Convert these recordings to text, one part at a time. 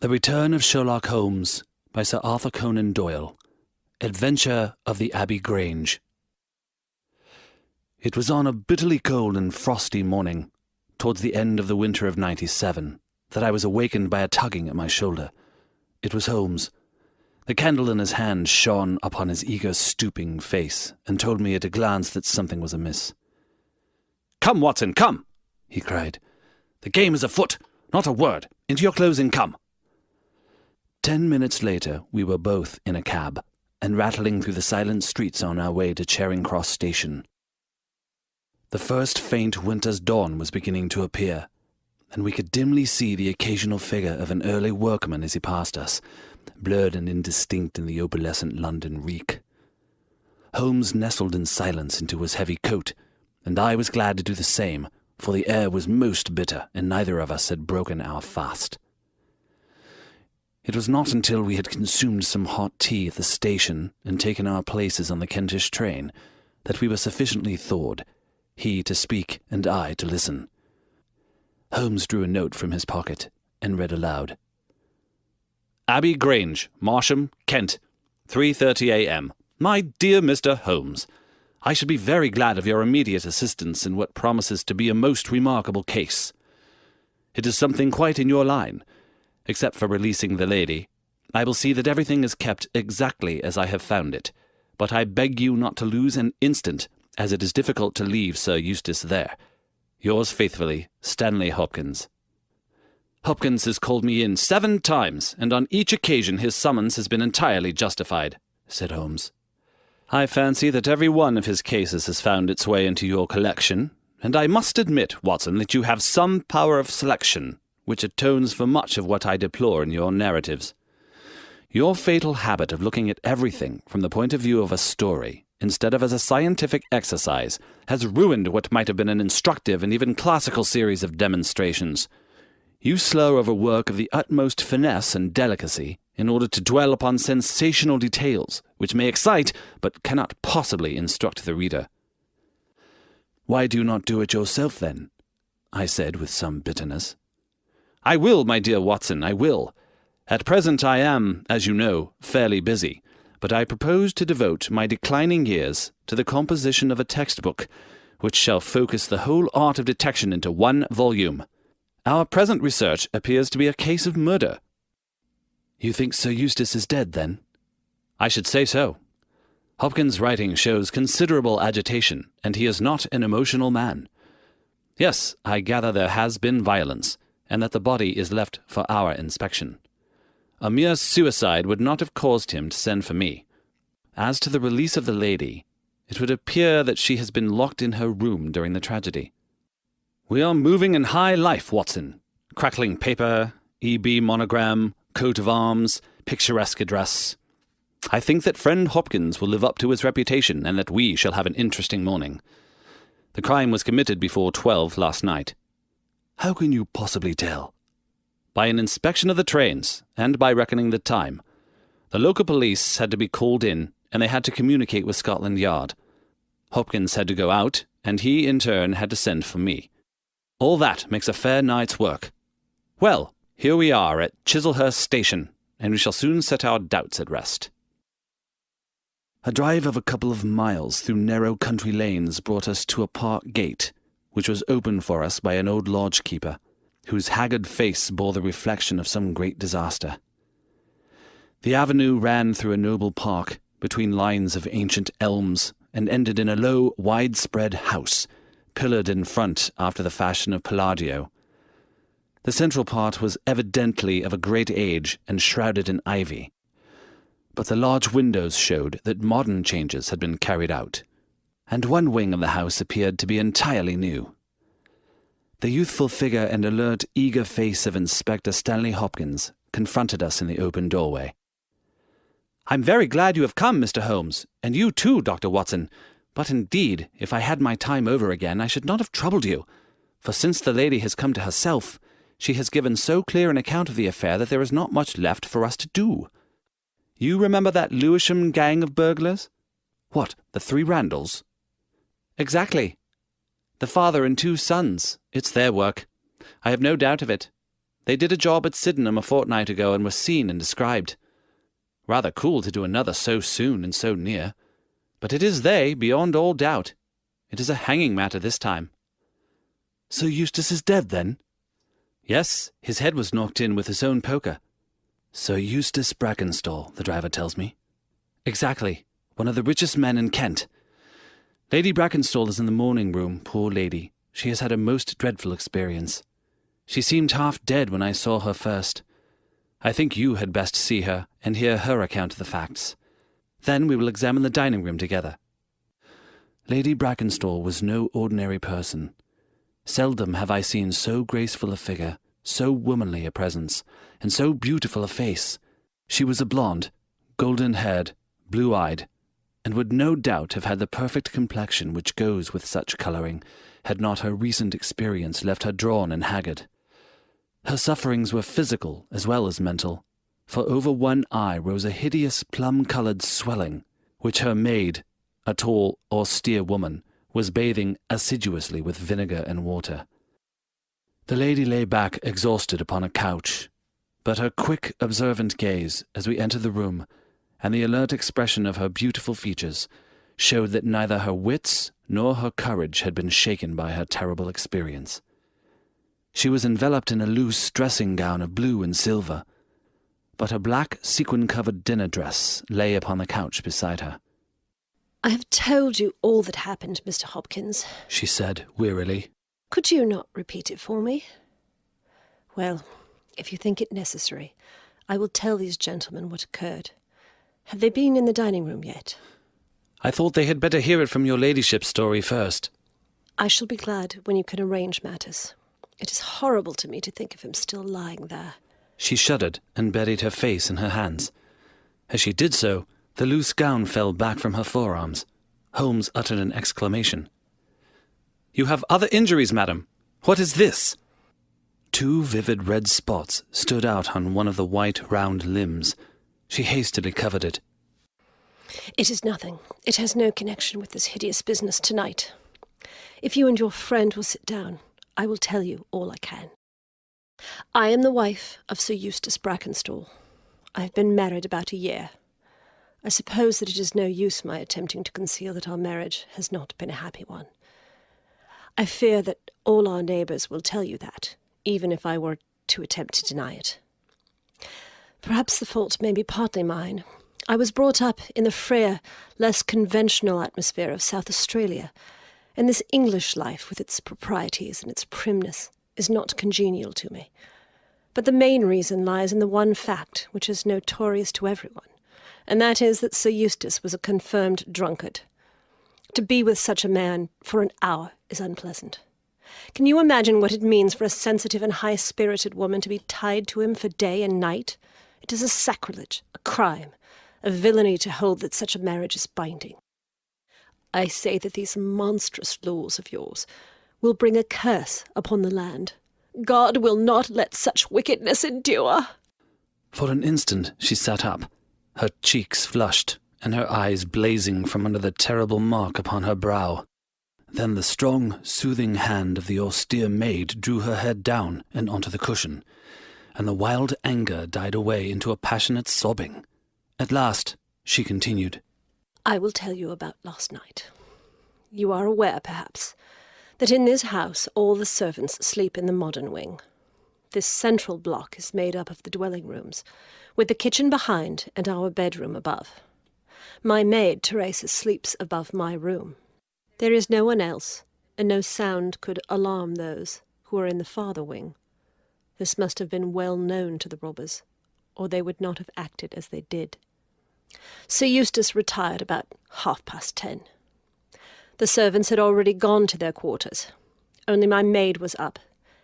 The Return of Sherlock Holmes by Sir Arthur Conan Doyle. Adventure of the Abbey Grange. It was on a bitterly cold and frosty morning, towards the end of the winter of '97, that I was awakened by a tugging at my shoulder. It was Holmes. The candle in his hand shone upon his eager, stooping face, and told me at a glance that something was amiss. "Come, Watson, come!" he cried. "The game is afoot. Not a word. Into your clothes and come." 10 minutes later, we were both in a cab, and rattling through the silent streets on our way to Charing Cross Station. The first faint winter's dawn was beginning to appear, and we could dimly see the occasional figure of an early workman as he passed us, blurred and indistinct in the opalescent London reek. Holmes nestled in silence into his heavy coat, and I was glad to do the same, for the air was most bitter, and neither of us had broken our fast. It was not until we had consumed some hot tea at the station and taken our places on the Kentish train that we were sufficiently thawed, he to speak and I to listen. Holmes drew a note from his pocket and read aloud. "Abbey Grange, Marsham, Kent, 3:30 a.m. My dear Mr. Holmes, I should be very glad of your immediate assistance in what promises to be a most remarkable case. It is something quite in your line. Except for releasing the lady, I will see that everything is kept exactly as I have found it, but I beg you not to lose an instant, as it is difficult to leave Sir Eustace there. Yours faithfully, Stanley Hopkins." "Hopkins has called me in 7 times, and on each occasion his summons has been entirely justified," said Holmes. "I fancy that every one of his cases has found its way into your collection, and I must admit, Watson, that you have some power of selection, which atones for much of what I deplore in your narratives. Your fatal habit of looking at everything from the point of view of a story, instead of as a scientific exercise, has ruined what might have been an instructive and even classical series of demonstrations. You slur over work of the utmost finesse and delicacy in order to dwell upon sensational details, which may excite, but cannot possibly instruct the reader." "Why do you not do it yourself, then?" I said with some bitterness. "I will, my dear Watson, I will. At present I am, as you know, fairly busy, but I propose to devote my declining years to the composition of a textbook, which shall focus the whole art of detection into one volume. Our present research appears to be a case of murder." "You think Sir Eustace is dead, then?" "I should say so. Hopkins' writing shows considerable agitation, and he is not an emotional man. Yes, I gather there has been violence, and that the body is left for our inspection. A mere suicide would not have caused him to send for me. As to the release of the lady, it would appear that she has been locked in her room during the tragedy. We are moving in high life, Watson. Crackling paper, E.B. monogram, coat of arms, picturesque address. I think that friend Hopkins will live up to his reputation, and that we shall have an interesting morning. The crime was committed before 12 last night." "How can you possibly tell?" "By an inspection of the trains, and by reckoning the time. The local police had to be called in, and they had to communicate with Scotland Yard. Hopkins had to go out, and he, in turn, had to send for me. All that makes a fair night's work. Well, here we are at Chislehurst Station, and we shall soon set our doubts at rest." A drive of a couple of miles through narrow country lanes brought us to a park gate, which was opened for us by an old lodge-keeper, whose haggard face bore the reflection of some great disaster. The avenue ran through a noble park, between lines of ancient elms, and ended in a low, widespread house, pillared in front after the fashion of Palladio. The central part was evidently of a great age and shrouded in ivy, but the large windows showed that modern changes had been carried out, and one wing of the house appeared to be entirely new. The youthful figure and alert, eager face of Inspector Stanley Hopkins confronted us in the open doorway. "I'm very glad you have come, Mr. Holmes, and you too, Dr. Watson. But indeed, if I had my time over again, I should not have troubled you, for since the lady has come to herself, she has given so clear an account of the affair that there is not much left for us to do. You remember that Lewisham gang of burglars?" "What, the 3 Randalls?" "Exactly. The father and 2 sons. It's their work. I have no doubt of it. They did a job at Sydenham a fortnight ago and were seen and described. Rather cool to do another so soon and so near. But it is they, beyond all doubt. It is a hanging matter this time." "Sir Eustace is dead, then?" "Yes, his head was knocked in with his own poker." "Sir Eustace Brackenstall, the driver tells me." "Exactly. One of the richest men in Kent. Lady Brackenstall is in the morning room, poor lady. She has had a most dreadful experience. She seemed half dead when I saw her first. I think you had best see her and hear her account of the facts. Then we will examine the dining room together." Lady Brackenstall was no ordinary person. Seldom have I seen so graceful a figure, so womanly a presence, and so beautiful a face. She was a blonde, golden-haired, blue-eyed, and would no doubt have had the perfect complexion which goes with such colouring, had not her recent experience left her drawn and haggard. Her sufferings were physical as well as mental, for over one eye rose a hideous plum-coloured swelling, which her maid, a tall, austere woman, was bathing assiduously with vinegar and water. The lady lay back exhausted upon a couch, but her quick, observant gaze, as we entered the room, and the alert expression of her beautiful features, showed that neither her wits nor her courage had been shaken by her terrible experience. She was enveloped in a loose dressing-gown of blue and silver, but a black sequin-covered dinner dress lay upon the couch beside her. "I have told you all that happened, Mr. Hopkins," she said wearily. "Could you not repeat it for me? Well, if you think it necessary, I will tell these gentlemen what occurred. Have they been in the dining-room yet?" "I thought they had better hear it from your ladyship's story first." "I shall be glad when you can arrange matters. It is horrible to me to think of him still lying there." She shuddered and buried her face in her hands. As she did so, the loose gown fell back from her forearms. Holmes uttered an exclamation. "You have other injuries, madam. What is this?" 2 vivid red spots stood out on one of the white, round limbs. She hastily covered it. "It is nothing. It has no connection with this hideous business tonight. If you and your friend will sit down, I will tell you all I can. I am the wife of Sir Eustace Brackenstall. I have been married about a year. I suppose that it is no use my attempting to conceal that our marriage has not been a happy one. I fear that all our neighbours will tell you that, even if I were to attempt to deny it. Perhaps the fault may be partly mine. I was brought up in the freer, less conventional atmosphere of South Australia, and this English life, with its proprieties and its primness, is not congenial to me. But the main reason lies in the one fact which is notorious to everyone, and that is that Sir Eustace was a confirmed drunkard. To be with such a man for an hour is unpleasant. Can you imagine what it means for a sensitive and high-spirited woman to be tied to him for day and night? It is a sacrilege, a crime, a villainy to hold that such a marriage is binding. I say that these monstrous laws of yours will bring a curse upon the land. God will not let such wickedness endure." For an instant she sat up, her cheeks flushed, and her eyes blazing from under the terrible mark upon her brow. Then the strong, soothing hand of the austere maid drew her head down and onto the cushion, and the wild anger died away into a passionate sobbing. At last she continued, "I will tell you about last night. You are aware, perhaps, that in this house all the servants sleep in the modern wing. This central block is made up of the dwelling rooms, with the kitchen behind and our bedroom above. My maid, Teresa, sleeps above my room. There is no one else, and no sound could alarm those who are in the farther wing. This must have been well known to the robbers, or they would not have acted as they did. Sir Eustace retired about 10:30. The servants had already gone to their quarters. Only my maid was up,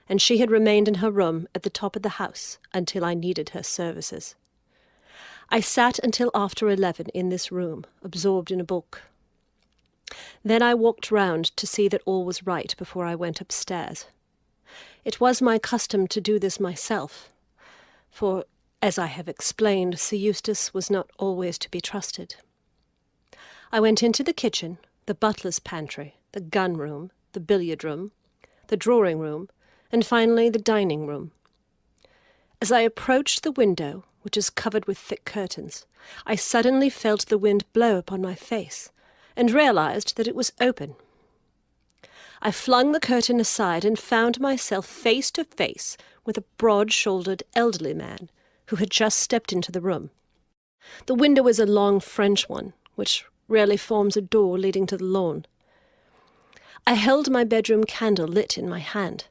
and she had remained in her room at the top of the house until I needed her services. I sat until after 11 in this room, absorbed in a book. Then I walked round to see that all was right before I went upstairs. It was my custom to do this myself, for, as I have explained, Sir Eustace was not always to be trusted. I went into the kitchen, the butler's pantry, the gun-room, the billiard-room, the drawing-room, and finally the dining-room. As I approached the window, which is covered with thick curtains, I suddenly felt the wind blow upon my face, and realized that it was open. I flung the curtain aside and found myself face to face with a broad-shouldered elderly man who had just stepped into the room. The window is a long French one, which rarely forms a door leading to the lawn. I held my bedroom candle lit in my hand,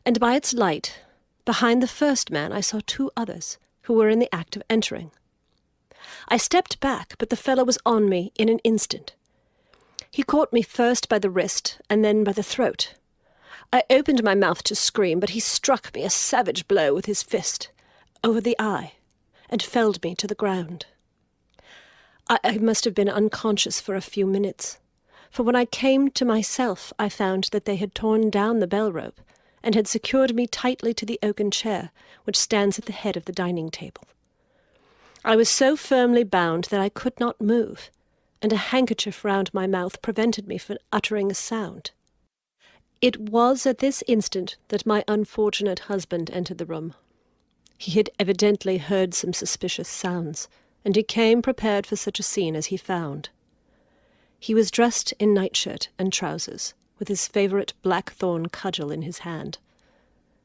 and by its light, behind the first man, I saw two others who were in the act of entering. I stepped back, but the fellow was on me in an instant. He caught me first by the wrist and then by the throat. I opened my mouth to scream, but he struck me a savage blow with his fist over the eye and felled me to the ground. I must have been unconscious for a few minutes, for when I came to myself I found that they had torn down the bell rope and had secured me tightly to the oaken chair which stands at the head of the dining table. I was so firmly bound that I could not move, and a handkerchief round my mouth prevented me from uttering a sound. It was at this instant that my unfortunate husband entered the room. He had evidently heard some suspicious sounds, and he came prepared for such a scene as he found. He was dressed in nightshirt and trousers, with his favourite blackthorn cudgel in his hand.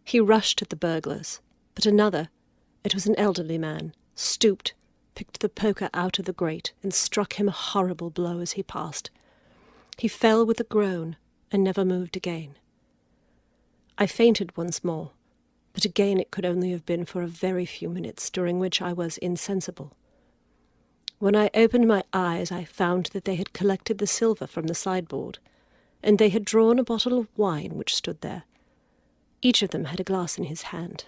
He rushed at the burglars, but another, it was an elderly man, stooped, picked the poker out of the grate, and struck him a horrible blow as he passed. He fell with a groan, and never moved again. I fainted once more, but again it could only have been for a very few minutes, during which I was insensible. When I opened my eyes, I found that they had collected the silver from the sideboard, and they had drawn a bottle of wine which stood there. Each of them had a glass in his hand.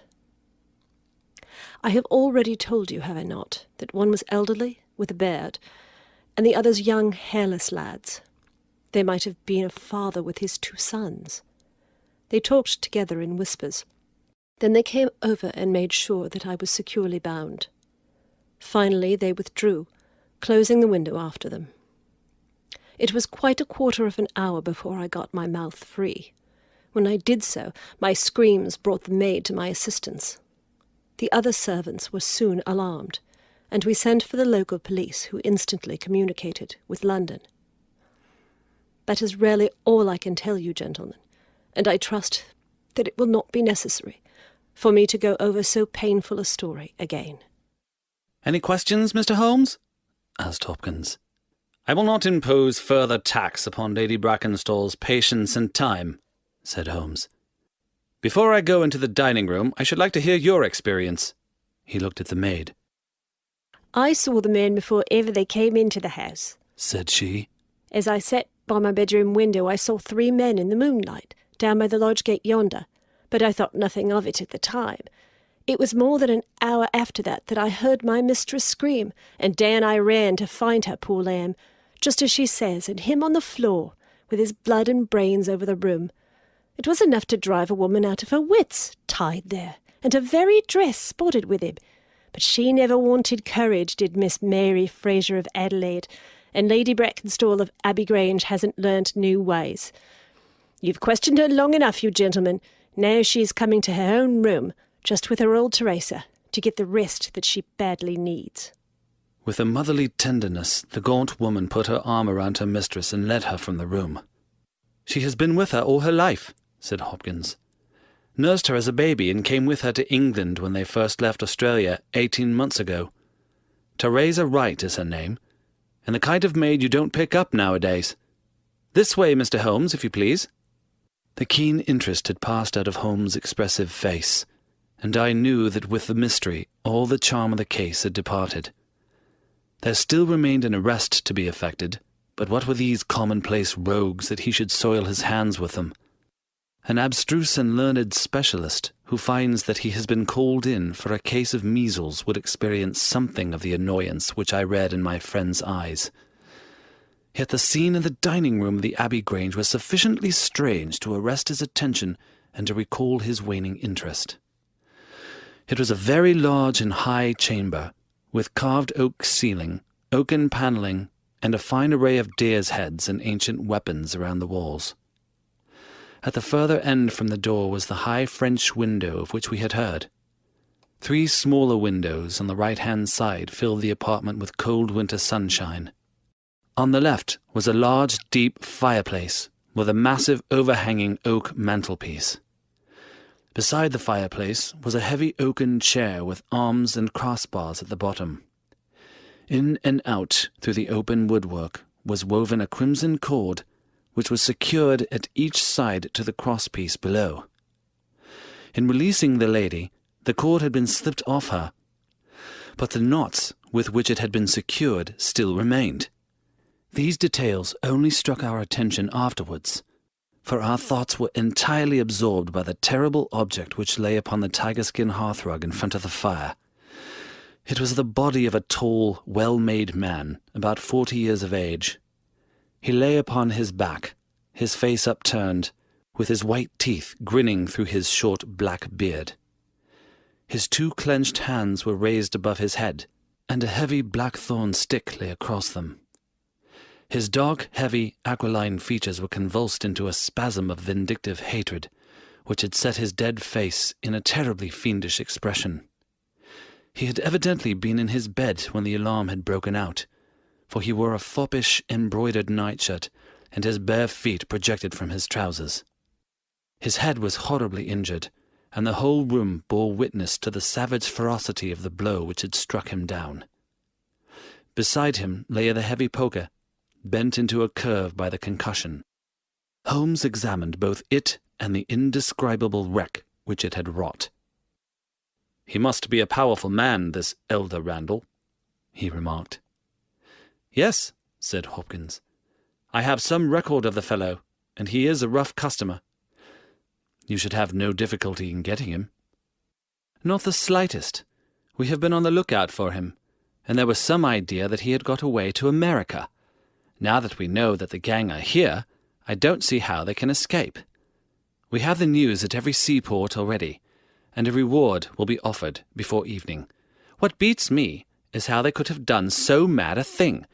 I have already told you, have I not, that one was elderly, with a beard, and the others young, hairless lads. They might have been a father with his two sons. They talked together in whispers. Then they came over and made sure that I was securely bound. Finally they withdrew, closing the window after them. It was quite a quarter of an hour before I got my mouth free. When I did so, my screams brought the maid to my assistance. The other servants were soon alarmed, and we sent for the local police, who instantly communicated with London. That is really all I can tell you, gentlemen, and I trust that it will not be necessary for me to go over so painful a story again. "Any questions, Mr. Holmes?" asked Hopkins. "I will not impose further tax upon Lady Brackenstall's patience and time," said Holmes. "Before I go into the dining-room, I should like to hear your experience." He looked at the maid. "I saw the men before ever they came into the house," said she. "As I sat by my bedroom window, I saw 3 men in the moonlight, down by the lodge gate yonder, but I thought nothing of it at the time. It was more than an hour after that I heard my mistress scream, and down I ran to find her, poor lamb, just as she says, and him on the floor, with his blood and brains over the room. It was enough to drive a woman out of her wits, tied there, and her very dress spotted with him. But she never wanted courage, did Miss Mary Fraser of Adelaide, and Lady Brackenstall of Abbey Grange hasn't learnt new ways. You've questioned her long enough, you gentlemen. Now she is coming to her own room, just with her old Teresa, to get the rest that she badly needs." With a motherly tenderness, the gaunt woman put her arm around her mistress and led her from the room. "She has been with her all her life," said Hopkins. "Nursed her as a baby and came with her to England when they first left Australia 18 months ago. Teresa Wright is her name, and the kind of maid you don't pick up nowadays. This way, Mr. Holmes, if you please." The keen interest had passed out of Holmes' expressive face, and I knew that with the mystery all the charm of the case had departed. There still remained an arrest to be effected, but what were these commonplace rogues that he should soil his hands with them? An abstruse and learned specialist who finds that he has been called in for a case of measles would experience something of the annoyance which I read in my friend's eyes. Yet the scene in the dining-room of the Abbey Grange was sufficiently strange to arrest his attention and to recall his waning interest. It was a very large and high chamber, with carved oak ceiling, oaken panelling, and a fine array of deer's heads and ancient weapons around the walls. At the further end from the door was the high French window of which we had heard. 3 smaller windows on the right-hand side filled the apartment with cold winter sunshine. On the left was a large, deep fireplace with a massive overhanging oak mantelpiece. Beside the fireplace was a heavy oaken chair with arms and crossbars at the bottom. In and out through the open woodwork was woven a crimson cord, which was secured at each side to the crosspiece below. In releasing the lady, the cord had been slipped off her, but the knots with which it had been secured still remained. These details only struck our attention afterwards, for our thoughts were entirely absorbed by the terrible object which lay upon the tiger-skin hearthrug in front of the fire. It was the body of a tall, well-made man, about 40 years of age. He lay upon his back, his face upturned, with his white teeth grinning through his short black beard. His 2 clenched hands were raised above his head, and a heavy blackthorn stick lay across them. His dark, heavy, aquiline features were convulsed into a spasm of vindictive hatred, which had set his dead face in a terribly fiendish expression. He had evidently been in his bed when the alarm had broken out, for he wore a foppish, embroidered nightshirt, and his bare feet projected from his trousers. His head was horribly injured, and the whole room bore witness to the savage ferocity of the blow which had struck him down. Beside him lay the heavy poker, bent into a curve by the concussion. Holmes examined both it and the indescribable wreck which it had wrought. "He must be a powerful man, this elder Randall," he remarked. "Yes," said Hopkins. "I have some record of the fellow, and he is a rough customer." "You should have no difficulty in getting him." "Not the slightest. We have been on the lookout for him, and there was some idea that he had got away to America. Now that we know that the gang are here, I don't see how they can escape. We have the news at every seaport already, and a reward will be offered before evening. What beats me is how they could have done so mad a thing,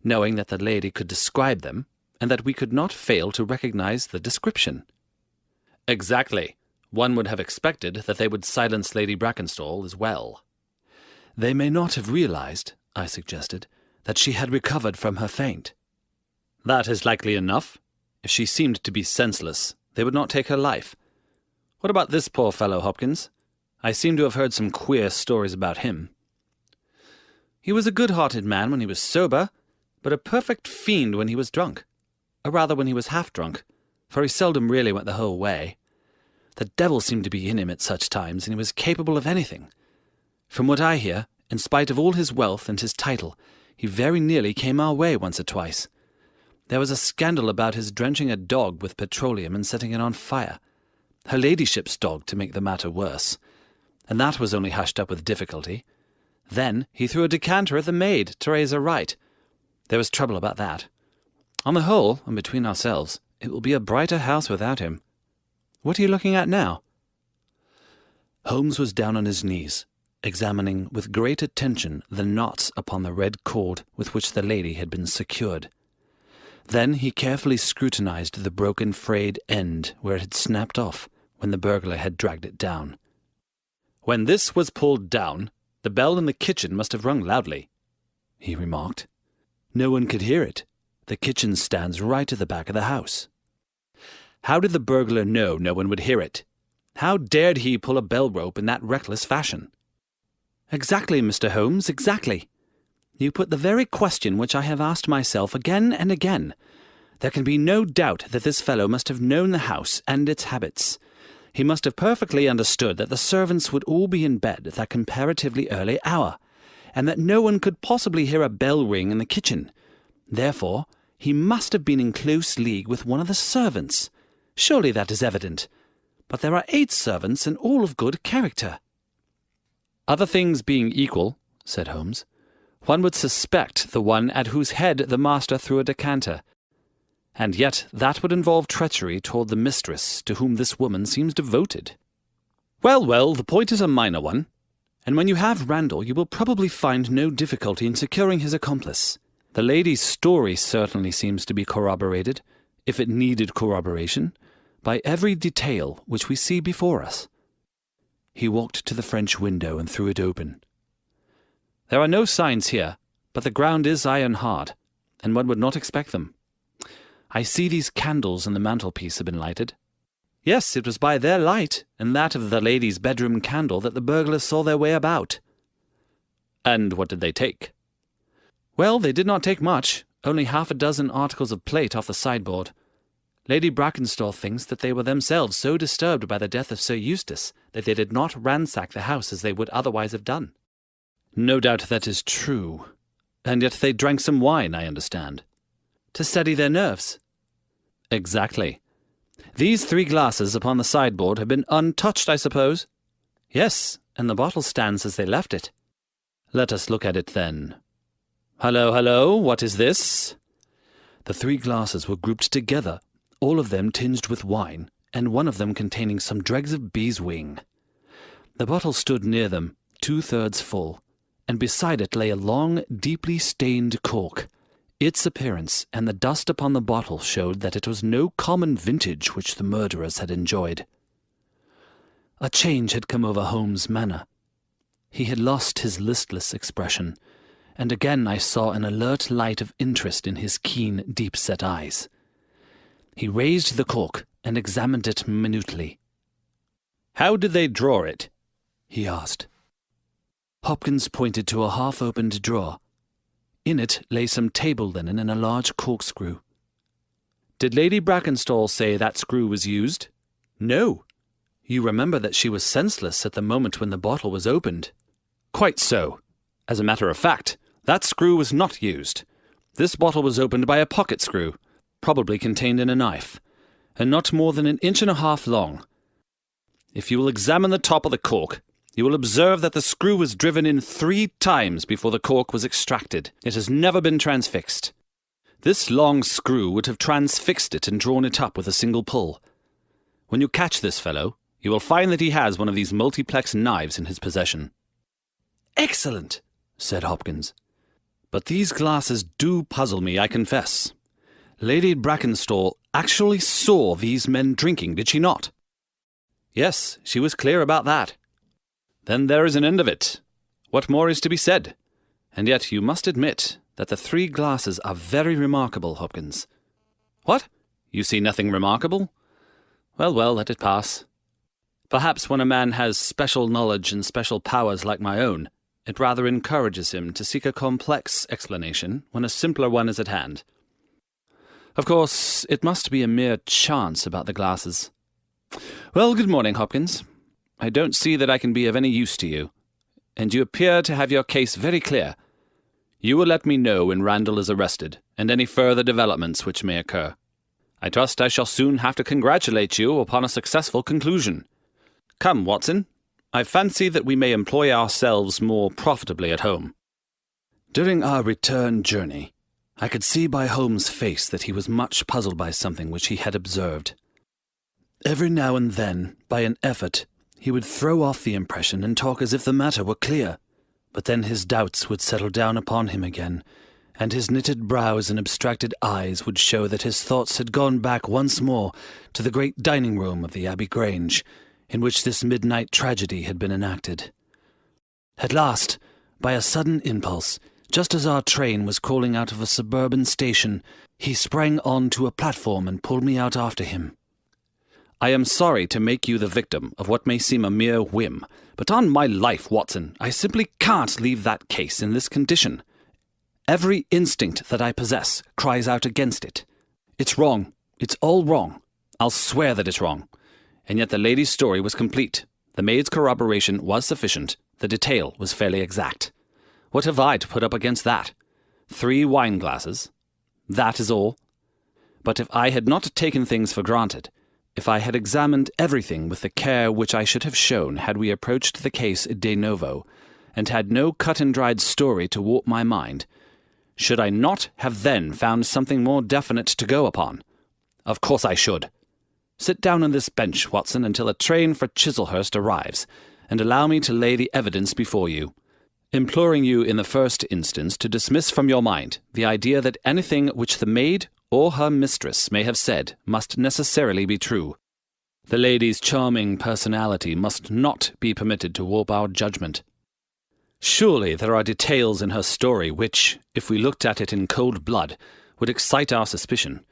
knowing that the lady could describe them, and that we could not fail to recognize the description." "Exactly. One would have expected that they would silence Lady Brackenstall as well." "They may not have realized," I suggested, "that she had recovered from her faint." "That is likely enough. If she seemed to be senseless, they would not take her life. What about this poor fellow, Hopkins? I seem to have heard some queer stories about him." "He was a good-hearted man when he was sober, but a perfect fiend when he was drunk. Or rather when he was half-drunk, for he seldom really went the whole way. The devil seemed to be in him at such times, and he was capable of anything. From what I hear, in spite of all his wealth and his title, he very nearly came our way once or twice. There was a scandal about his drenching a dog with petroleum and setting it on fire. Her ladyship's dog, to make the matter worse. And that was only hushed up with difficulty. Then he threw a decanter at the maid to raise her right. There was trouble about that. On the whole, and between ourselves, it will be a brighter house without him. What are you looking at now?" Holmes was down on his knees, examining with great attention the knots upon the red cord with which the lady had been secured. Then he carefully scrutinized the broken frayed end where it had snapped off when the burglar had dragged it down. "When this was pulled down, the bell in the kitchen must have rung loudly," he remarked. "No one could hear it. The kitchen stands right at the back of the house." "How did the burglar know no one would hear it? How dared he pull a bell rope in that reckless fashion?" "Exactly, Mr. Holmes, exactly. You put the very question which I have asked myself again and again. There can be no doubt that this fellow must have known the house and its habits. He must have perfectly understood that the servants would all be in bed at that comparatively early hour, and that no one could possibly hear a bell ring in the kitchen. Therefore, he must have been in close league with one of the servants. Surely that is evident. But there are 8 servants, and all of good character." "Other things being equal," said Holmes, "one would suspect the one at whose head the master threw a decanter. And yet that would involve treachery toward the mistress, to whom this woman seems devoted." Well, the point is a minor one, and when you have Randall you will probably find no difficulty in securing his accomplice. The lady's story certainly seems to be corroborated, if it needed corroboration, by every detail which we see before us. He walked to the French window and threw it open. "There are no signs here, but the ground is iron hard, and one would not expect them. I see these candles on the mantelpiece have been lighted. Yes, it was by their light and that of the lady's bedroom candle that the burglars saw their way about." "And what did they take?" "Well, they did not take much, only 6 articles of plate off the sideboard. Lady Brackenstall thinks that they were themselves so disturbed by the death of Sir Eustace that they did not ransack the house as they would otherwise have done." "No doubt that is true. And yet they drank some wine, I understand." "To steady their nerves." "Exactly. These 3 glasses upon the sideboard have been untouched, I suppose?" "Yes, and the bottle stands as they left it." "Let us look at it, then. Hello, hello, what is this?" The 3 glasses were grouped together, all of them tinged with wine, and one of them containing some dregs of bees' wing. The bottle stood near them, 2/3 full, and beside it lay a long, deeply stained cork. Its appearance and the dust upon the bottle showed that it was no common vintage which the murderers had enjoyed. A change had come over Holmes' manner. He had lost his listless expression, and again I saw an alert light of interest in his keen, deep-set eyes. He raised the cork and examined it minutely. "How did they draw it?" he asked. Hopkins pointed to a half-opened drawer. In it lay some table linen and a large corkscrew. "Did Lady Brackenstall say that screw was used?" "No. You remember that she was senseless at the moment when the bottle was opened." "Quite so. As a matter of fact, that screw was not used. This bottle was opened by a pocket screw, probably contained in a knife, and not more than 1.5 inches long. If you will examine the top of the cork, you will observe that the screw was driven in 3 times before the cork was extracted. It has never been transfixed. This long screw would have transfixed it and drawn it up with a single pull. When you catch this fellow, you will find that he has one of these multiplex knives in his possession." "Excellent," said Hopkins. "But these glasses do puzzle me, I confess. Lady Brackenstall actually saw these men drinking, did she not?" "Yes, she was clear about that." "Then there is an end of it. What more is to be said? And yet you must admit that the 3 glasses are very remarkable, Hopkins." "What? You see nothing remarkable? Well, well, let it pass. Perhaps when a man has special knowledge and special powers like my own, it rather encourages him to seek a complex explanation when a simpler one is at hand. Of course, it must be a mere chance about the glasses. Well, good morning, Hopkins. I don't see that I can be of any use to you, and you appear to have your case very clear. You will let me know when Randall is arrested, and any further developments which may occur. I trust I shall soon have to congratulate you upon a successful conclusion. Come, Watson, I fancy that we may employ ourselves more profitably at home." During our return journey, I could see by Holmes' face that he was much puzzled by something which he had observed. Every now and then, by an effort, he would throw off the impression and talk as if the matter were clear, but then his doubts would settle down upon him again, and his knitted brows and abstracted eyes would show that his thoughts had gone back once more to the great dining-room of the Abbey Grange, in which this midnight tragedy had been enacted. At last, by a sudden impulse, just as our train was calling out of a suburban station, he sprang on to a platform and pulled me out after him. "I am sorry to make you the victim of what may seem a mere whim, but on my life, Watson, I simply can't leave that case in this condition. Every instinct that I possess cries out against it. It's wrong. It's all wrong. I'll swear that it's wrong. And yet the lady's story was complete. The maid's corroboration was sufficient. The detail was fairly exact. What have I to put up against that? 3 wine glasses. That is all. But if I had not taken things for granted, if I had examined everything with the care which I should have shown had we approached the case de novo, and had no cut-and-dried story to warp my mind, should I not have then found something more definite to go upon? Of course I should. Sit down on this bench, Watson, until a train for Chislehurst arrives, and allow me to lay the evidence before you, imploring you in the first instance to dismiss from your mind the idea that anything which the maid or her mistress may have said must necessarily be true. The lady's charming personality must not be permitted to warp our judgment. Surely there are details in her story which, if we looked at it in cold blood, would excite our suspicion.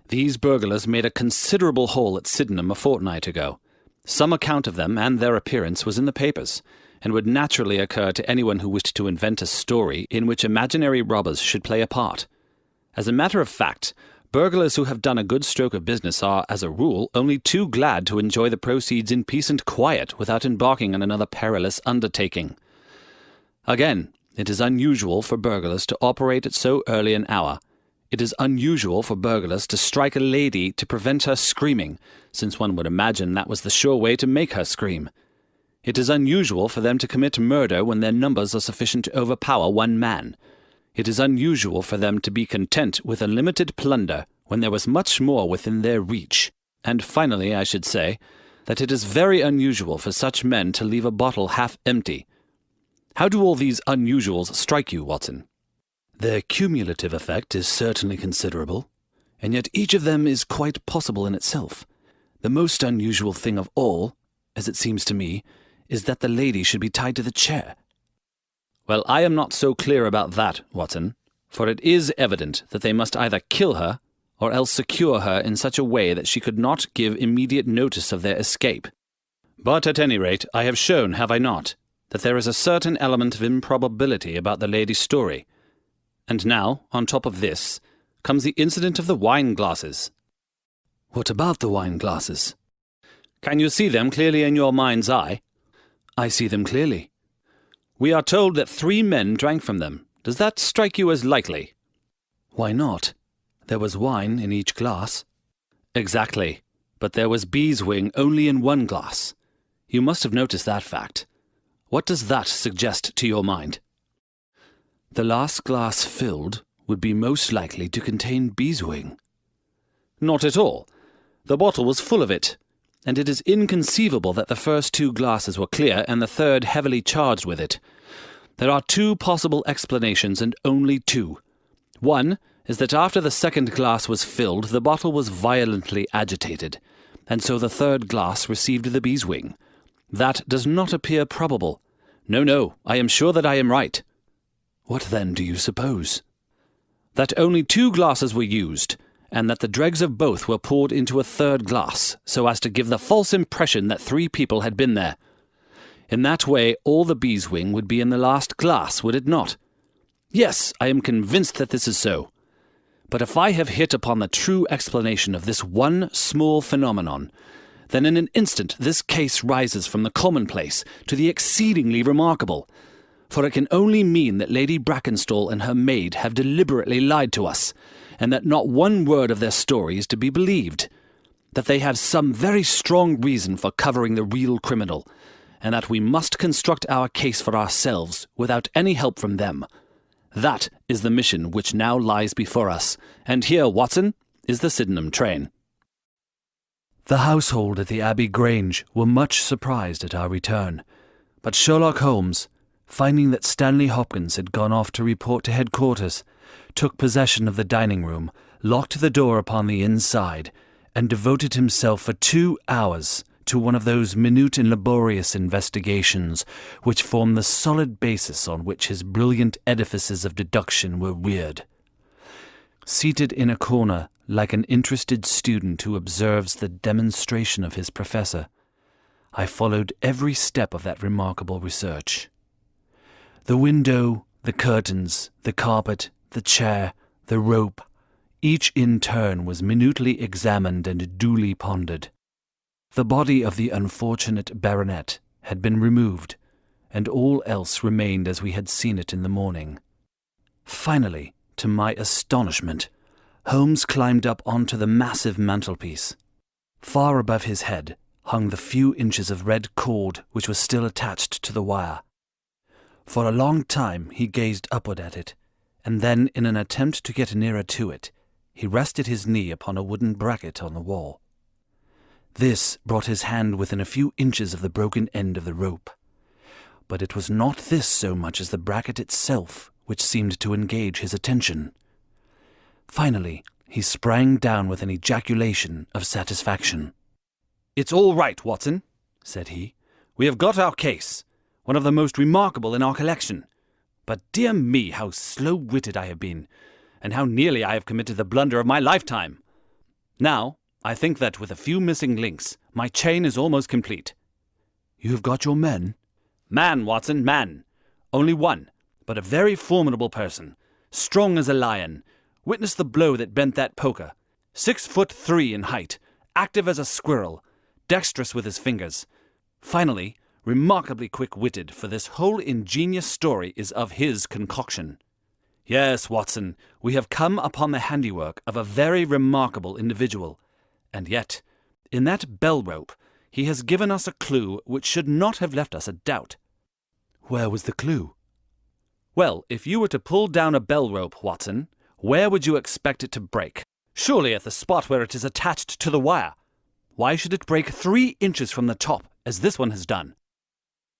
These burglars made a considerable haul at Sydenham a fortnight ago. Some account of them and their appearance was in the papers, and would naturally occur to anyone who wished to invent a story in which imaginary robbers should play a part. As a matter of fact, burglars who have done a good stroke of business are, as a rule, only too glad to enjoy the proceeds in peace and quiet without embarking on another perilous undertaking. Again, it is unusual for burglars to operate at so early an hour. It is unusual for burglars to strike a lady to prevent her screaming, since one would imagine that was the sure way to make her scream. It is unusual for them to commit murder when their numbers are sufficient to overpower one man. It is unusual for them to be content with unlimited plunder when there was much more within their reach. And finally, I should say, that it is very unusual for such men to leave a bottle half empty. How do all these unusuals strike you, Watson? Their cumulative effect is certainly considerable, and yet each of them is quite possible in itself. The most unusual thing of all, as it seems to me, is that the lady should be tied to the chair. Well, I am not so clear about that, Watson, for it is evident that they must either kill her or else secure her in such a way that she could not give immediate notice of their escape. But at any rate, I have shown, have I not, that there is a certain element of improbability about the lady's story. And now, on top of this, comes the incident of the wine-glasses. What about the wine-glasses? Can you see them clearly in your mind's eye? I see them clearly. We are told that 3 men drank from them. Does that strike you as likely? Why not? There was wine in each glass. Exactly, but there was beeswing only in one glass. You must have noticed that fact. What does that suggest to your mind? The last glass filled would be most likely to contain beeswing. Not at all. The bottle was full of it, and it is inconceivable that the first 2 glasses were clear and the third heavily charged with it. There are 2 possible explanations, and only 2. One is that after the second glass was filled, the bottle was violently agitated, and so the third glass received the beeswing. That does not appear probable. No, I am sure that I am right. What then do you suppose? That only 2 glasses were used, and that the dregs of both were poured into a third glass, so as to give the false impression that 3 people had been there. In that way, all the beeswing would be in the last glass, would it not? Yes, I am convinced that this is so. But if I have hit upon the true explanation of this one small phenomenon, then in an instant this case rises from the commonplace to the exceedingly remarkable. For it can only mean that Lady Brackenstall and her maid have deliberately lied to us, and that not one word of their story is to be believed, that they have some very strong reason for covering the real criminal, and that we must construct our case for ourselves without any help from them. That is the mission which now lies before us, and here, Watson, is the Sydenham train. The household at the Abbey Grange were much surprised at our return, but Sherlock Holmes, finding that Stanley Hopkins had gone off to report to headquarters, took possession of the dining room, locked the door upon the inside, and devoted himself for 2 hours to one of those minute and laborious investigations which form the solid basis on which his brilliant edifices of deduction were reared. Seated in a corner, like an interested student who observes the demonstration of his professor, I followed every step of that remarkable research. The window, the curtains, the carpet, the chair, the rope, each in turn was minutely examined and duly pondered. The body of the unfortunate baronet had been removed, and all else remained as we had seen it in the morning. Finally, to my astonishment, Holmes climbed up onto the massive mantelpiece. Far above his head hung the few inches of red cord which was still attached to the wire. For a long time he gazed upward at it, and then, in an attempt to get nearer to it, he rested his knee upon a wooden bracket on the wall. This brought his hand within a few inches of the broken end of the rope. But it was not this so much as the bracket itself which seemed to engage his attention. Finally, he sprang down with an ejaculation of satisfaction. "It's all right, Watson," said he. "We have got our case, one of the most remarkable in our collection. But dear me, how slow-witted I have been, and how nearly I have committed the blunder of my lifetime. Now, I think that with a few missing links, my chain is almost complete." "You have got your men?" "Man, Watson, man. Only one, but a very formidable person, strong as a lion. Witness the blow that bent that poker. 6'3" in height, active as a squirrel, dexterous with his fingers. Finally, remarkably quick-witted, for this whole ingenious story is of his concoction. Yes, Watson, we have come upon the handiwork of a very remarkable individual. And yet, in that bell-rope, he has given us a clue which should not have left us a doubt." "Where was the clue?" "Well, if you were to pull down a bell-rope, Watson, where would you expect it to break? Surely at the spot where it is attached to the wire. Why should it break 3 inches from the top, as this one has done?"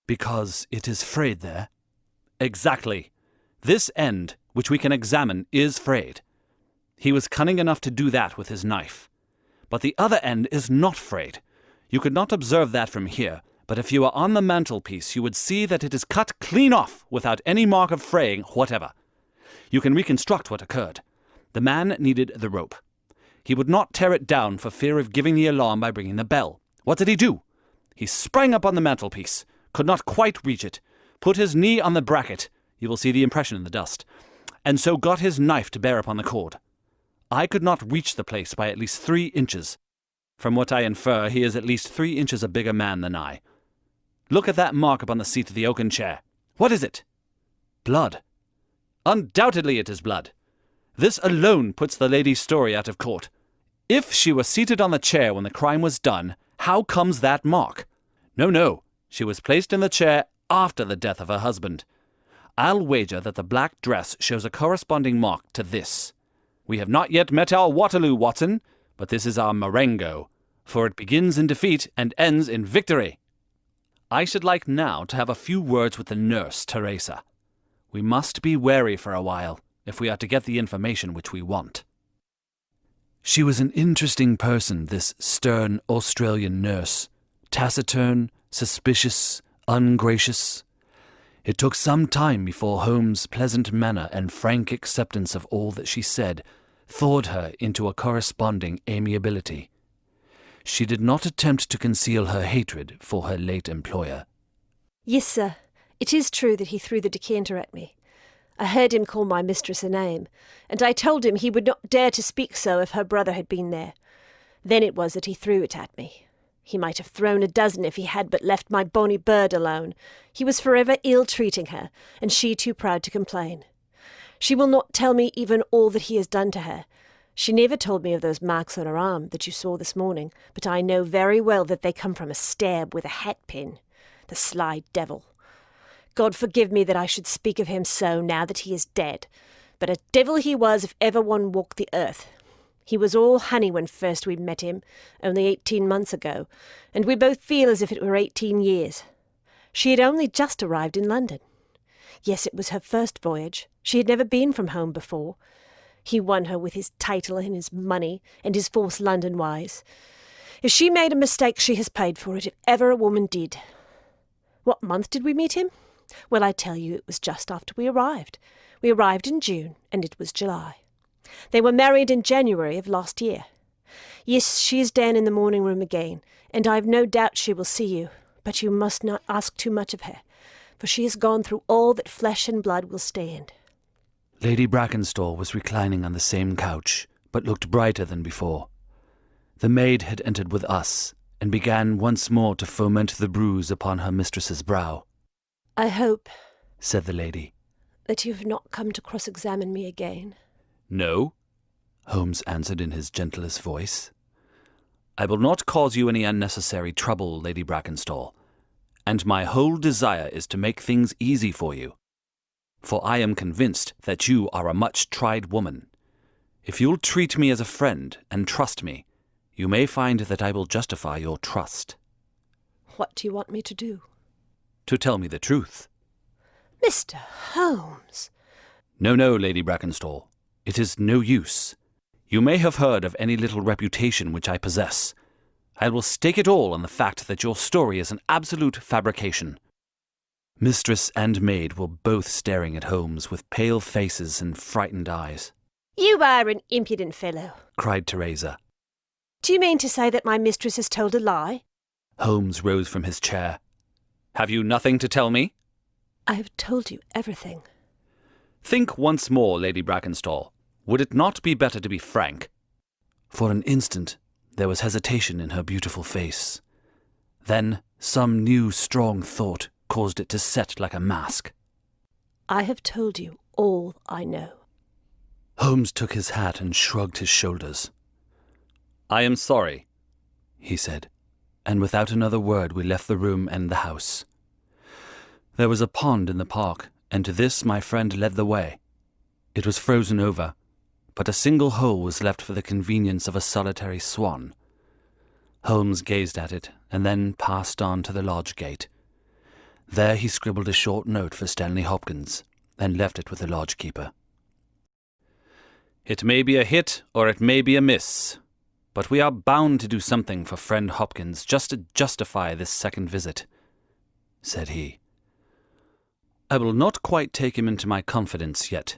"Because it is frayed there." "Exactly. This end, which we can examine, is frayed. He was cunning enough to do that with his knife. But the other end is not frayed. You could not observe that from here, but if you were on the mantelpiece you would see that it is cut clean off without any mark of fraying whatever. You can reconstruct what occurred. The man needed the rope. He would not tear it down for fear of giving the alarm by ringing the bell. What did he do? He sprang up on the mantelpiece, could not quite reach it, put his knee on the bracket, you will see the impression in the dust, and so got his knife to bear upon the cord. I could not reach the place by at least 3 inches. From what I infer, he is at least 3 inches a bigger man than I. Look at that mark upon the seat of the oaken chair. What is it?" "Blood." "Undoubtedly it is blood. This alone puts the lady's story out of court. If she was seated on the chair when the crime was done, how comes that mark? No, she was placed in the chair after the death of her husband. I'll wager that the black dress shows a corresponding mark to this. We have not yet met our Waterloo, Watson, but this is our Marengo, for it begins in defeat and ends in victory. I should like now to have a few words with the nurse, Teresa. We must be wary for a while, if we are to get the information which we want." She was an interesting person, this stern Australian nurse. Taciturn, suspicious, ungracious. It took some time before Holmes' pleasant manner and frank acceptance of all that she said thawed her into a corresponding amiability. She did not attempt to conceal her hatred for her late employer. "Yes, sir. It is true that he threw the decanter at me. I heard him call my mistress a name, and I told him he would not dare to speak so if her brother had been there. Then it was that he threw it at me. He might have thrown a dozen if he had but left my bonny bird alone. He was forever ill-treating her, and she too proud to complain. She will not tell me even all that he has done to her. She never told me of those marks on her arm that you saw this morning, but I know very well that they come from a stab with a hat-pin. The sly devil! God forgive me that I should speak of him so now that he is dead, but a devil he was if ever one walked the earth. He was all honey when first we met him, only 18 months ago, and we both feel as if it were 18 years. She had only just arrived in London. Yes, it was her first voyage. She had never been from home before. He won her with his title and his money and his false London ways. If she made a mistake, she has paid for it, if ever a woman did. What month did we meet him? Well, I tell you, it was just after we arrived. We arrived in June, and it was July. They were married in January of last year. Yes, she is down in the morning room again, and I've no doubt she will see you, but you must not ask too much of her, for she has gone through all that flesh and blood will stand. Lady Brackenstall was reclining on the same couch, but looked brighter than before. The maid had entered with us, and began once more to foment the bruise upon her mistress's brow. "I hope," said the lady, "that you have not come to cross-examine me again." "No," Holmes answered in his gentlest voice. "I will not cause you any unnecessary trouble, Lady Brackenstall, and my whole desire is to make things easy for you. For I am convinced that you are a much-tried woman. If you'll treat me as a friend and trust me, you may find that I will justify your trust." "What do you want me to do?" "To tell me the truth." "Mr. Holmes!" No, Lady Brackenstall. It is no use. You may have heard of any little reputation which I possess. I will stake it all on the fact that your story is an absolute fabrication." Mistress and maid were both staring at Holmes with pale faces and frightened eyes. "You are an impudent fellow," cried Teresa. "Do you mean to say that my mistress has told a lie?" Holmes rose from his chair. "Have you nothing to tell me?" "I have told you everything." "Think once more, Lady Brackenstall. Would it not be better to be frank?" For an instant there was hesitation in her beautiful face. Then some new strong thought caused it to set like a mask. "I have told you all I know." Holmes took his hat and shrugged his shoulders. "I am sorry," he said, and without another word we left the room and the house. There was a pond in the park, and to this my friend led the way. It was frozen over, but a single hole was left for the convenience of a solitary swan. Holmes gazed at it, and then passed on to the lodge gate. There he scribbled a short note for Stanley Hopkins, and left it with the lodge-keeper. "It may be a hit or it may be a miss, but we are bound to do something for friend Hopkins just to justify this second visit," said he. "I will not quite take him into my confidence yet.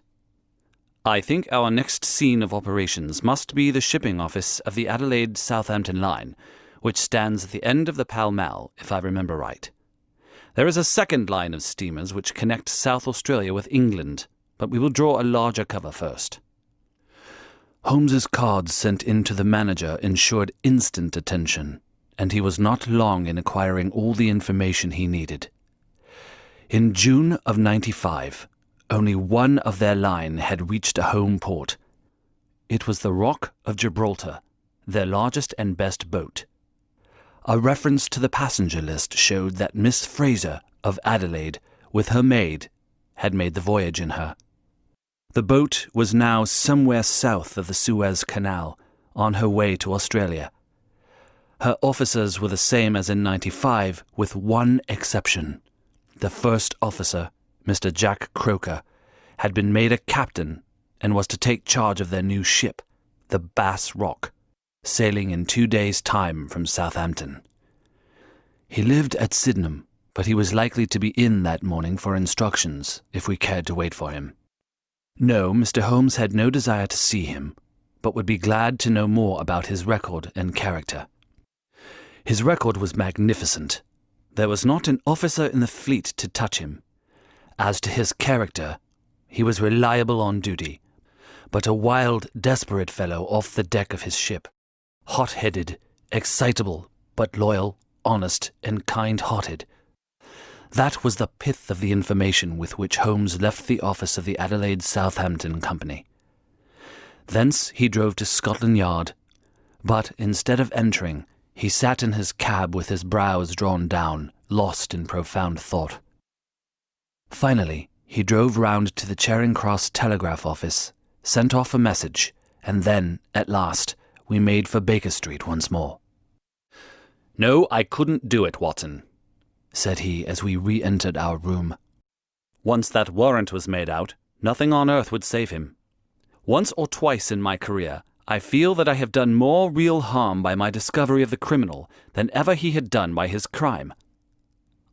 I think our next scene of operations must be the shipping office of the Adelaide-Southampton line, which stands at the end of the Pall Mall, if I remember right. There is a second line of steamers which connect South Australia with England, but we will draw a larger cover first." Holmes's cards sent in to the manager ensured instant attention, and he was not long in acquiring all the information he needed. In June of '95, only one of their line had reached a home port. It was the Rock of Gibraltar, their largest and best boat. A reference to the passenger list showed that Miss Fraser of Adelaide, with her maid, had made the voyage in her. The boat was now somewhere south of the Suez Canal, on her way to Australia. Her officers were the same as in '95, with one exception. The first officer, Mr. Jack Croker, had been made a captain and was to take charge of their new ship, the Bass Rock, sailing in 2 days' time from Southampton. He lived at Sydenham, but he was likely to be in that morning for instructions, if we cared to wait for him. No, Mr. Holmes had no desire to see him, but would be glad to know more about his record and character. His record was magnificent. There was not an officer in the fleet to touch him. As to his character, he was reliable on duty, but a wild, desperate fellow off the deck of his ship, hot-headed, excitable, but loyal, honest, and kind-hearted. That was the pith of the information with which Holmes left the office of the Adelaide-Southampton Company. Thence he drove to Scotland Yard, but instead of entering, he sat in his cab with his brows drawn down, lost in profound thought. Finally, he drove round to the Charing Cross telegraph office, sent off a message, and then, at last, we made for Baker Street once more. "No, I couldn't do it, Watson," said he as we re-entered our room. "Once that warrant was made out, nothing on earth would save him. Once or twice in my career, I feel that I have done more real harm by my discovery of the criminal than ever he had done by his crime.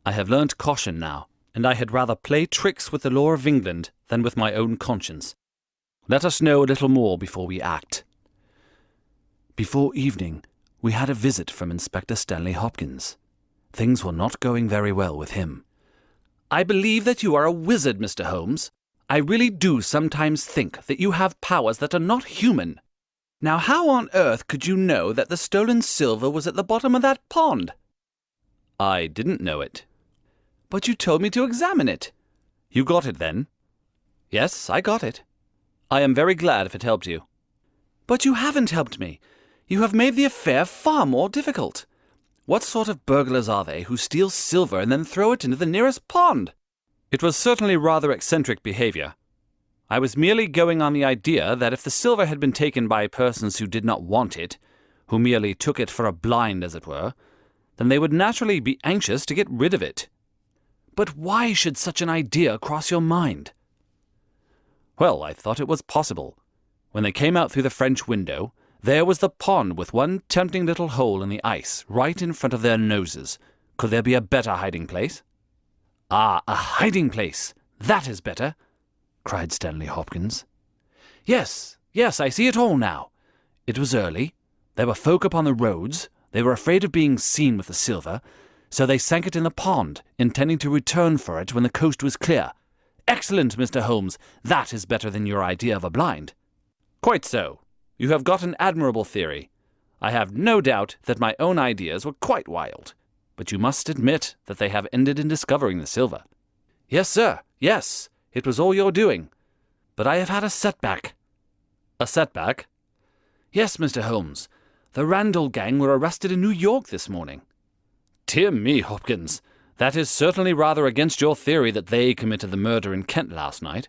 I have learnt caution now, and I had rather play tricks with the law of England than with my own conscience. Let us know a little more before we act." Before evening, we had a visit from Inspector Stanley Hopkins. Things were not going very well with him. "I believe that you are a wizard, Mr. Holmes. I really do sometimes think that you have powers that are not human. Now, how on earth could you know that the stolen silver was at the bottom of that pond?" "I didn't know it." "But you told me to examine it." "You got it, then?" "Yes, I got it. I am very glad if it helped you." "But you haven't helped me. You have made the affair far more difficult. What sort of burglars are they who steal silver and then throw it into the nearest pond?" "It was certainly rather eccentric behavior. I was merely going on the idea that if the silver had been taken by persons who did not want it, who merely took it for a blind, as it were, then they would naturally be anxious to get rid of it." "But why should such an idea cross your mind?" "Well, I thought it was possible. When they came out through the French window, There was the pond with one tempting little hole in the ice right in front of their noses. Could there be a better hiding place? Ah, a hiding place! That is better! Cried Stanley Hopkins. Yes, I see it all now. It was early. There were folk upon the roads. They were afraid of being seen with the silver, so they sank it in the pond, intending to return for it when the coast was clear. Excellent, Mr. Holmes. That is better than your idea of a blind. Quite so. You have got an admirable theory. I have no doubt that my own ideas were quite wild, but you must admit that they have ended in discovering the silver. Yes, sir, yes, it was all your doing. But I have had a setback. A setback? Yes, Mr. Holmes. The Randall gang were arrested in New York this morning. Dear me, Hopkins, that is certainly rather against your theory that they committed the murder in Kent last night.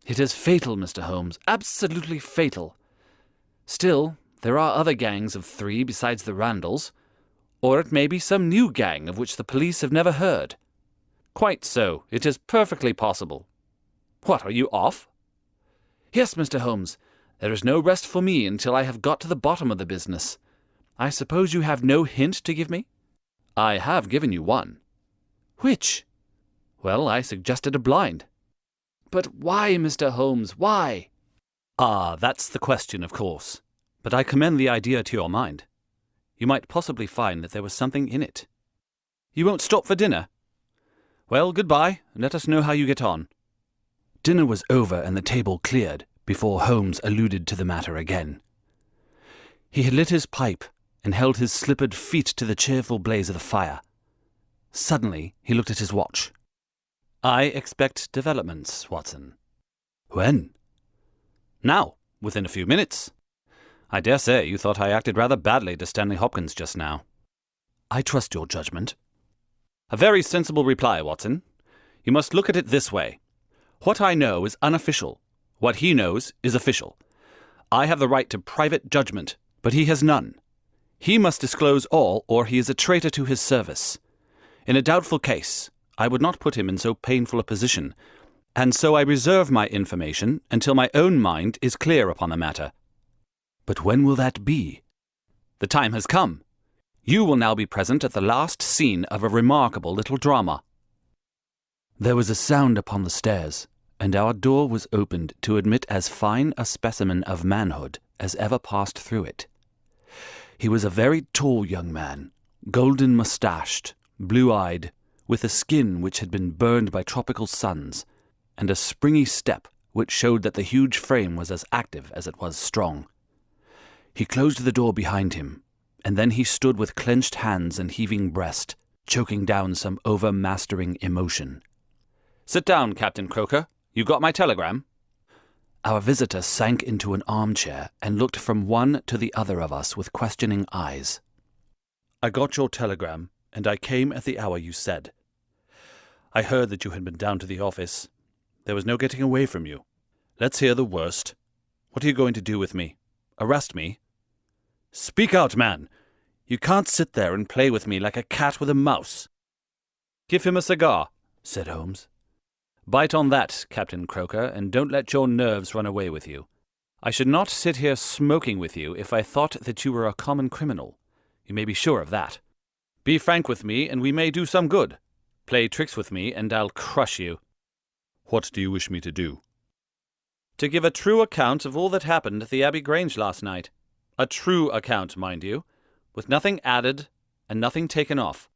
It is fatal, Mr. Holmes, absolutely fatal. Still, there are other gangs of 3 besides the Randalls, or it may be some new gang of which the police have never heard. Quite so, it is perfectly possible. What, are you off? Yes, Mr. Holmes. There is no rest for me until I have got to the bottom of the business. I suppose you have no hint to give me? I have given you one. Which? Well, I suggested a blind. But why, Mr. Holmes, why? Ah, that's the question, of course. But I commend the idea to your mind. You might possibly find that there was something in it. You won't stop for dinner? Well, goodbye, and let us know how you get on. Dinner was over and the table cleared before Holmes alluded to the matter again. He had lit his pipe and held his slippered feet to the cheerful blaze of the fire. Suddenly he looked at his watch. I expect developments, Watson. When? Now, within a few minutes. I dare say you thought I acted rather badly to Stanley Hopkins just now. I trust your judgment. A very sensible reply, Watson. You must look at it this way. What I know is unofficial. What he knows is official. I have the right to private judgment, but he has none. He must disclose all, or he is a traitor to his service. In a doubtful case, I would not put him in so painful a position, and so I reserve my information until my own mind is clear upon the matter. But when will that be? The time has come. You will now be present at the last scene of a remarkable little drama. There was a sound upon the stairs, and our door was opened to admit as fine a specimen of manhood as ever passed through it. He was a very tall young man, golden moustached, blue-eyed, with a skin which had been burned by tropical suns, and a springy step which showed that the huge frame was as active as it was strong. He closed the door behind him, and then he stood with clenched hands and heaving breast, choking down some overmastering emotion. "Sit down, Captain Croker. You got my telegram?" Our visitor sank into an armchair and looked from one to the other of us with questioning eyes. "I got your telegram, and I came at the hour you said. I heard that you had been down to the office. There was no getting away from you. Let's hear the worst. What are you going to do with me? Arrest me? Speak out, man! You can't sit there and play with me like a cat with a mouse." "Give him a cigar," said Holmes. "Bite on that, Captain Croker, and don't let your nerves run away with you. I should not sit here smoking with you if I thought that you were a common criminal. You may be sure of that. Be frank with me, and we may do some good. Play tricks with me, and I'll crush you." "What do you wish me to do?" "To give a true account of all that happened at the Abbey Grange last night. A true account, mind you, with nothing added and nothing taken off.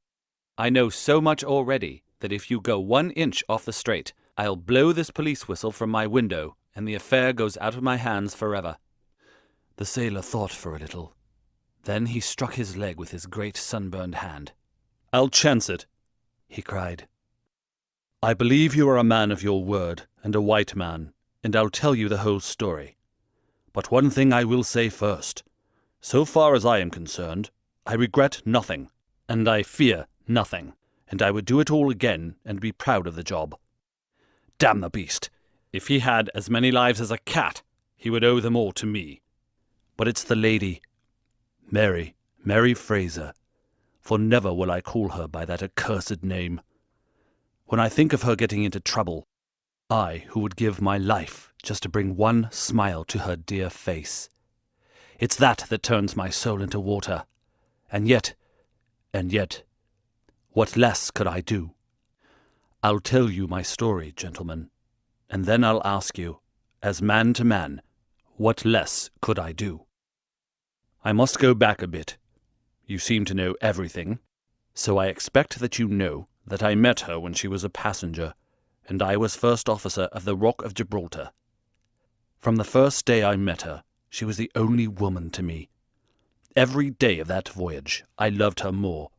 I know so much already that if you go 1 inch off the straight, I'll blow this police whistle from my window, and the affair goes out of my hands forever." The sailor thought for a little. Then he struck his leg with his great sunburned hand. "I'll chance it," he cried. "I believe you are a man of your word, and a white man, and I'll tell you the whole story. But one thing I will say first. So far as I am concerned, I regret nothing, and I fear nothing, and I would do it all again and be proud of the job. Damn the beast! If he had as many lives as a cat, he would owe them all to me. But it's the lady, Mary Fraser, for never will I call her by that accursed name. When I think of her getting into trouble, I, who would give my life just to bring one smile to her dear face, It's that turns my soul into water. And yet, what less could I do? I'll tell you my story, gentlemen, and then I'll ask you, as man to man, what less could I do? I must go back a bit. You seem to know everything, so I expect that you know that I met her when she was a passenger, and I was first officer of the Rock of Gibraltar. From the first day I met her, she was the only woman to me. Every day of that voyage I loved her more,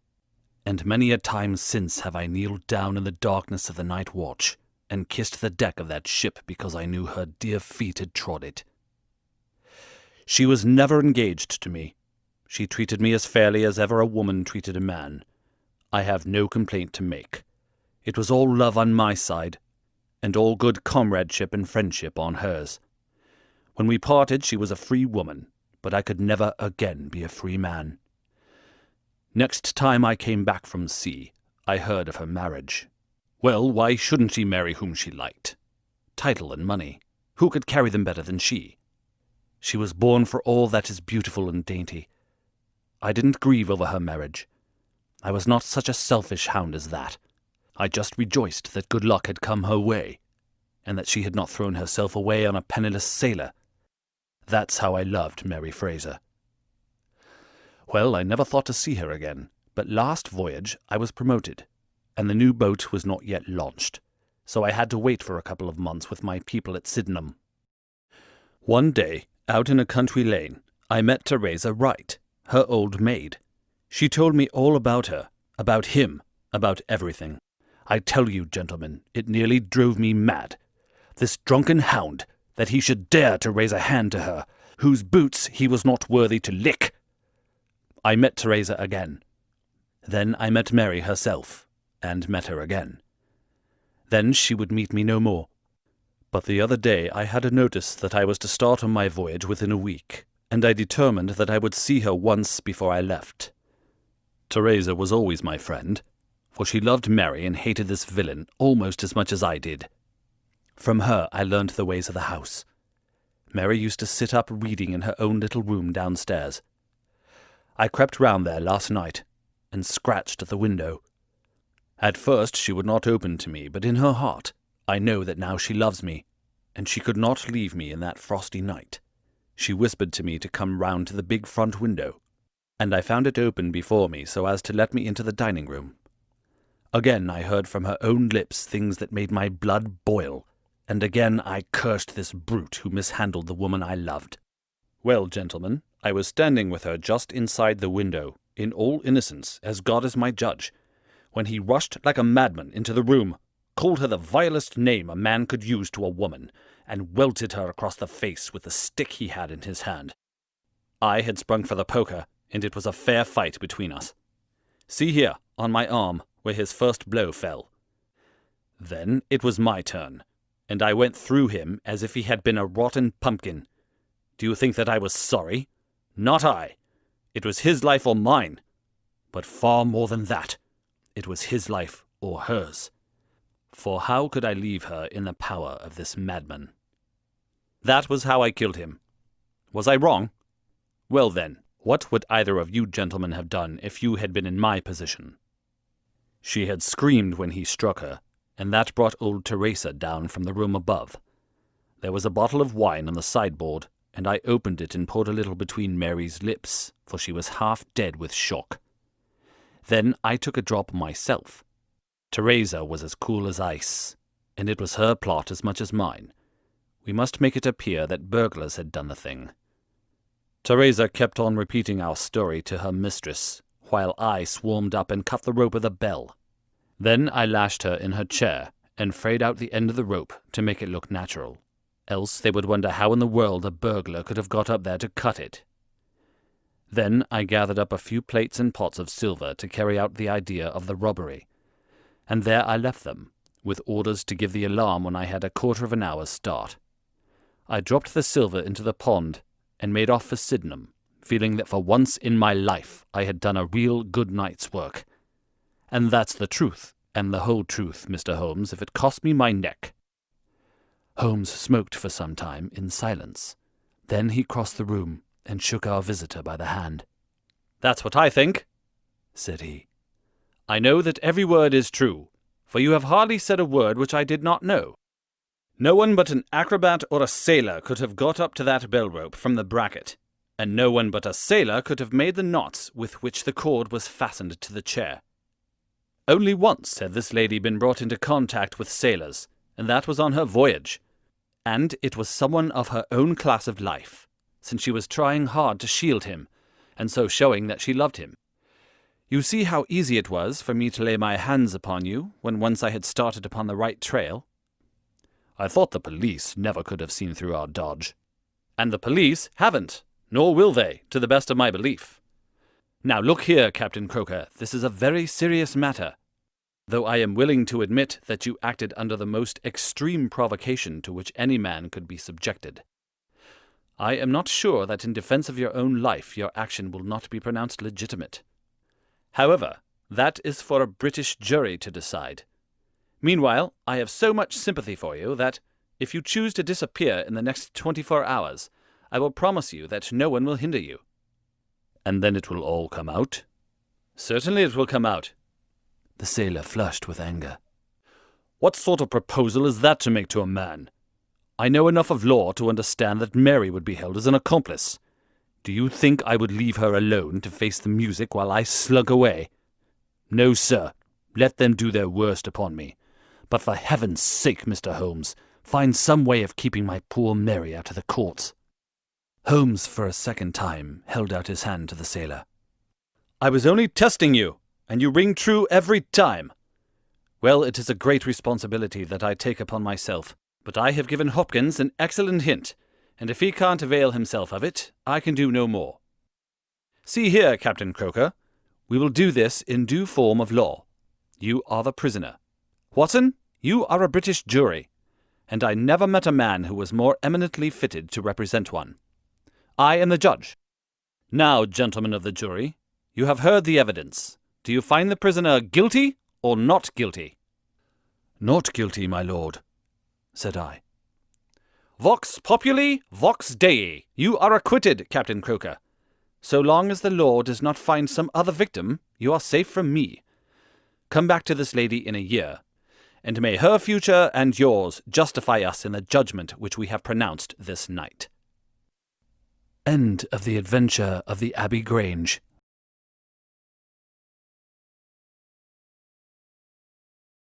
and many a time since have I kneeled down in the darkness of the night watch and kissed the deck of that ship because I knew her dear feet had trod it. She was never engaged to me. She treated me as fairly as ever a woman treated a man. I have no complaint to make. It was all love on my side, and all good comradeship and friendship on hers. When we parted, she was a free woman, but I could never again be a free man. Next time I came back from sea, I heard of her marriage. Well, why shouldn't she marry whom she liked? Title and money. Who could carry them better than she? She was born for all that is beautiful and dainty. I didn't grieve over her marriage. I was not such a selfish hound as that. I just rejoiced that good luck had come her way, and that she had not thrown herself away on a penniless sailor. That's how I loved Mary Fraser. Well, I never thought to see her again, but last voyage I was promoted, and the new boat was not yet launched, so I had to wait for a couple of months with my people at Sydenham. One day, out in a country lane, I met Teresa Wright, her old maid. She told me all about her, about him, about everything. I tell you, gentlemen, it nearly drove me mad. This drunken hound, that he should dare to raise a hand to her, whose boots he was not worthy to lick. I met Teresa again. Then I met Mary herself, and met her again. Then she would meet me no more. But the other day I had a notice that I was to start on my voyage within a week, and I determined that I would see her once before I left. Teresa was always my friend, for she loved Mary and hated this villain almost as much as I did. From her I learned the ways of the house. Mary used to sit up reading in her own little room downstairs. I crept round there last night, and scratched at the window. At first she would not open to me, but in her heart I know that now she loves me, and she could not leave me in that frosty night. She whispered to me to come round to the big front window, and I found it open before me so as to let me into the dining room. Again I heard from her own lips things that made my blood boil, and again I cursed this brute who mishandled the woman I loved. Well, gentlemen, I was standing with her just inside the window, in all innocence, as God is my judge, when he rushed like a madman into the room, called her the vilest name a man could use to a woman, and welted her across the face with the stick he had in his hand. I had sprung for the poker, and it was a fair fight between us. See here, on my arm, where his first blow fell. Then it was my turn, and I went through him as if he had been a rotten pumpkin. Do you think that I was sorry? Not I. It was his life or mine. But far more than that. It was his life or hers. For how could I leave her in the power of this madman? That was how I killed him. Was I wrong? Well then, what would either of you gentlemen have done if you had been in my position? She had screamed when he struck her, and that brought old Teresa down from the room above. There was a bottle of wine on the sideboard, and I opened it and poured a little between Mary's lips, for she was half dead with shock. Then I took a drop myself. Teresa was as cool as ice, and it was her plot as much as mine. We must make it appear that burglars had done the thing. Teresa kept on repeating our story to her mistress, while I swarmed up and cut the rope of the bell. Then I lashed her in her chair, and frayed out the end of the rope to make it look natural. Else they would wonder how in the world a burglar could have got up there to cut it. Then I gathered up a few plates and pots of silver to carry out the idea of the robbery, and there I left them, with orders to give the alarm when I had a quarter of an hour's start. I dropped the silver into the pond, and made off for Sydenham, feeling that for once in my life I had done a real good night's work. And that's the truth, and the whole truth, Mr. Holmes, if it cost me my neck. Holmes smoked for some time in silence. Then he crossed the room, and shook our visitor by the hand. "That's what I think," said he. "I know that every word is true, for you have hardly said a word which I did not know. No one but an acrobat or a sailor could have got up to that bell-rope from the bracket, and no one but a sailor could have made the knots with which the cord was fastened to the chair. Only once had this lady been brought into contact with sailors, and that was on her voyage, and it was someone of her own class of life, since she was trying hard to shield him, and so showing that she loved him. You see how easy it was for me to lay my hands upon you when once I had started upon the right trail. I thought the police never could have seen through our dodge. And the police haven't, nor will they, to the best of my belief. Now look here, Captain Croker, this is a very serious matter, though I am willing to admit that you acted under the most extreme provocation to which any man could be subjected. I am not sure that in defense of your own life your action will not be pronounced legitimate. However, that is for a British jury to decide. Meanwhile, I have so much sympathy for you that, if you choose to disappear in the next 24 hours, I will promise you that no one will hinder you." "And then it will all come out?" "Certainly it will come out." The sailor flushed with anger. "What sort of proposal is that to make to a man? I know enough of law to understand that Mary would be held as an accomplice. Do you think I would leave her alone to face the music while I slunk away? No, sir. Let them do their worst upon me. But for heaven's sake, Mr. Holmes, find some way of keeping my poor Mary out of the courts." Holmes, for a second time, held out his hand to the sailor. "I was only testing you, and you ring true every time. Well, it is a great responsibility that I take upon myself, but I have given Hopkins an excellent hint, and if he can't avail himself of it, I can do no more. See here, Captain Croker, we will do this in due form of law. You are the prisoner. Watson, you are a British jury, and I never met a man who was more eminently fitted to represent one. I am the judge. Now, gentlemen of the jury, you have heard the evidence. Do you find the prisoner guilty or not guilty?" "Not guilty, my lord," said I. "Vox populi, vox Dei. You are acquitted, Captain Croker. So long as the law does not find some other victim, you are safe from me. Come back to this lady in a year, and may her future and yours justify us in the judgment which we have pronounced this night." End of the Adventure of the Abbey Grange.